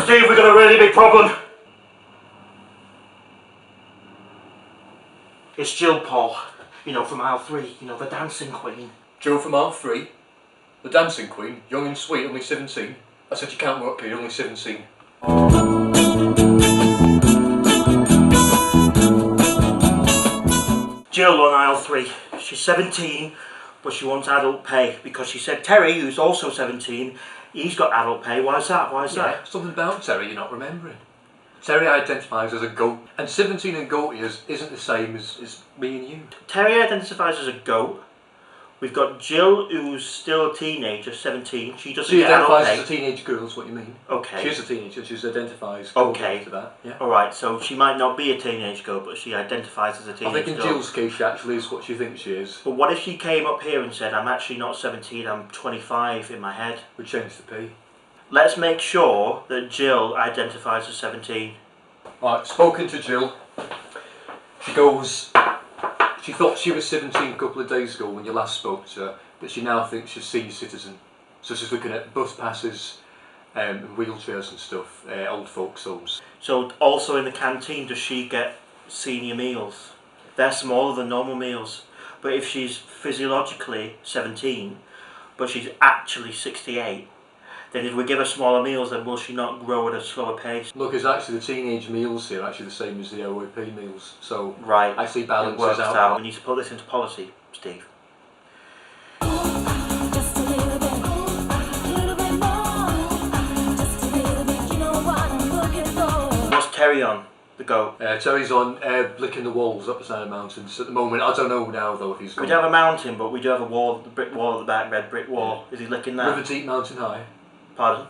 Steve, we've got a really big problem. It's Jill, Paul. You know, from aisle 3. You know, the dancing queen. Jill from aisle 3? The dancing queen? Young and sweet, only 17? I said you can't work here, you're only 17. Jill on aisle 3. She's 17, but she wants adult pay because she said Terry, who's also 17, he's got adult pay. Why is that? Why is that? Something about Terry you're not remembering. Terry identifies as a goat, and 17 and goat years isn't the same as me and you. Terry identifies as a goat. We've got Jill, who's still a teenager, 17. She doesn't get adult pay. She identifies as a teenage girl, is what you mean. Okay. She is a teenager, she identifies okay to that. Yeah. Alright, so she might not be a teenage girl, but she identifies as a teenage girl. I think in Jill's case she actually is what she thinks she is. But what if she came up here and said, I'm actually not 17, I'm 25 in my head? We change the P. Let's make sure that Jill identifies as 17. Right, spoken to Jill. She goes, she thought she was 17 a couple of days ago when you last spoke to her, but she now thinks she's a senior citizen. So she's looking at bus passes and wheelchairs and stuff, old folks' homes. So also in the canteen, does she get senior meals? They're smaller than normal meals. But if she's physiologically 17, but she's actually 68, then if we give her smaller meals, then will she not grow at a slower pace? Look, it's actually the teenage meals here, actually the same as the OAP meals. So right, actually balances it works out. We need to put this into policy, Steve. What's Terry on? The goat? Terry's on licking the walls up beside the mountains at the moment. I don't know now though if he's gone. We don't have a mountain, but we do have a wall, the brick wall at the back, red brick wall. Yeah. Is he licking that? River Deep Mountain High. Pardon?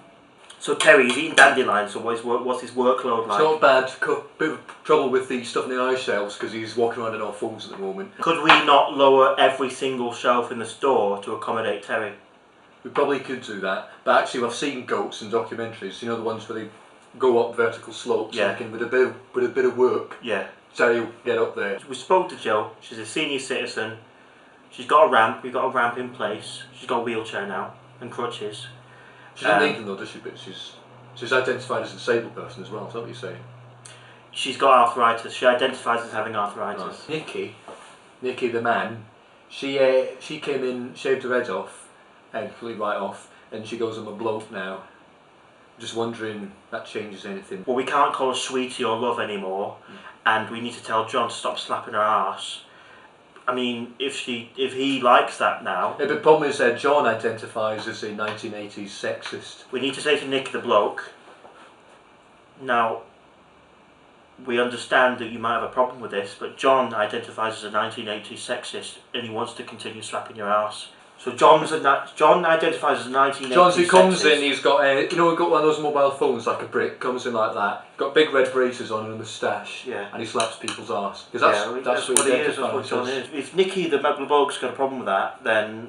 So Terry, he's eating dandelions, so what's his workload like? It's not bad, bit of trouble with the stuff in the ice shelves because he's walking around in our phones at the moment. Could we not lower every single shelf in the store to accommodate Terry? We probably could do that, but actually I've seen goats in documentaries, you know the ones where they go up vertical slopes, yeah. And with a bit of work, yeah. Terry will get up there. We spoke to Jill, she's a senior citizen, she's got a ramp, we've got a ramp in place, she's got a wheelchair now, and crutches. She doesn't need them though, does she? But she's identified as a disabled person as well, is that what you're saying? She's got arthritis, she identifies as having arthritis. Right. Nikki the man, she came in, shaved her head off, and completely right off, and she goes, I'm a bloke now. Just wondering if that changes anything. Well, we can't call her sweetie or love anymore, and we need to tell John to stop slapping her arse. I mean, if he likes that now... Yeah, but the problem is that John identifies as a 1980s sexist. We need to say to Nick the bloke, now, we understand that you might have a problem with this, but John identifies as a 1980s sexist, and he wants to continue slapping your arse. So John identifies as a 1980s John, he comes sexist. in, he's got you know, we've got one of those mobile phones like a brick, comes in like that, got big red braces on and a moustache, yeah. And he slaps people's arse. Because that's what he is, that's what John is. If Nicky the bloke's got a problem with that, then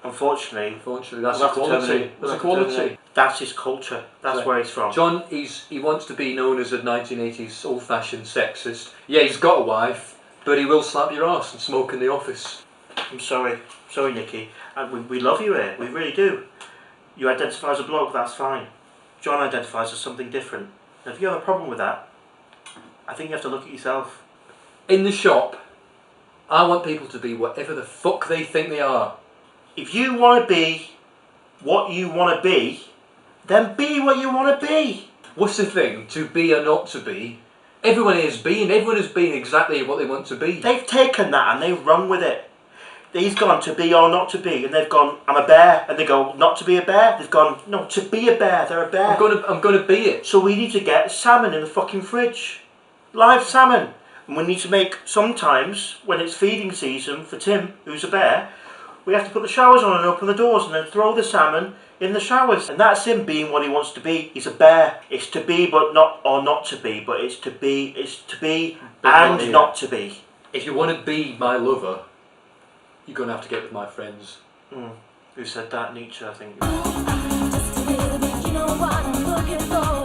unfortunately that's equality. That's equality. That's his culture. That's where he's from. John, he wants to be known as a 1980s old-fashioned sexist. Yeah, he's got a wife, but he will slap your arse and smoke in the office. I'm sorry, Nicky. We love you here, we really do. You identify as a bloke, that's fine. John identifies as something different. Now, if you have a problem with that, I think you have to look at yourself. In the shop, I want people to be whatever the fuck they think they are. If you want to be what you want to be, then be what you want to be. What's the thing? To be or not to be? Everyone is being exactly what they want to be. They've taken that and they've run with it. He's gone to be or not to be, and they've gone, I'm a bear, and they go, not to be a bear. They've gone, no, to be a bear, they're a bear. I'm gonna be it. So we need to get salmon in the fucking fridge. Live salmon. And we need to make, sometimes, when it's feeding season for Tim, who's a bear, we have to put the showers on and open the doors and then throw the salmon in the showers. And that's him being what he wants to be. He's a bear. It's to be but not, or not to be, but it's to be and not to be. If you want to be my lover, you're going to have to get with my friends. Who said that? Nietzsche, I think. Just a little bit, you know what I'm looking for.